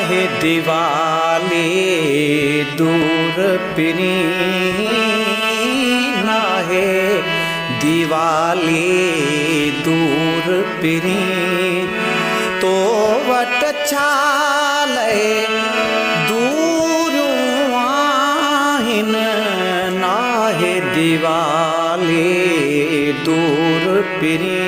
नाहे दिवाली दूर पिनी, नाहे दिवाली दूर पिनी। तो वट छाले दूर आहिन, नाहे दिवाली दूर पिनी।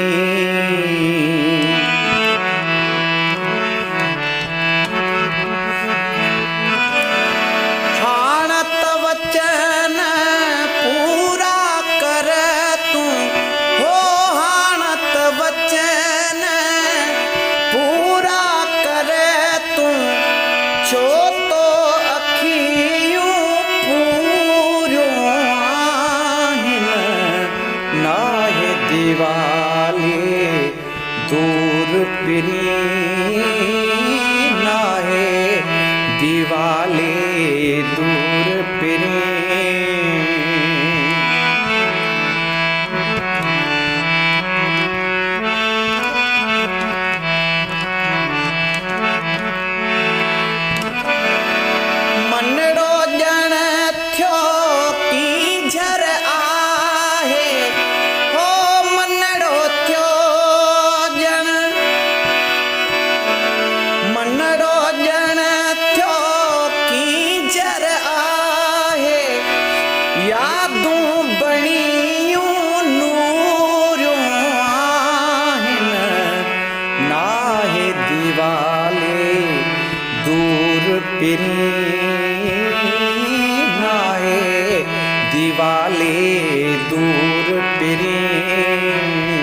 दिवाली दूर पिनी, नाहे दिवाली दूर पिनी। मनड़ो जन थ्यो की झर आहे, यादूं बणियूं नूरियूं आहिन, नाहे दिवाली दूर पिनी, नाहे दिवाली दूर पिनी।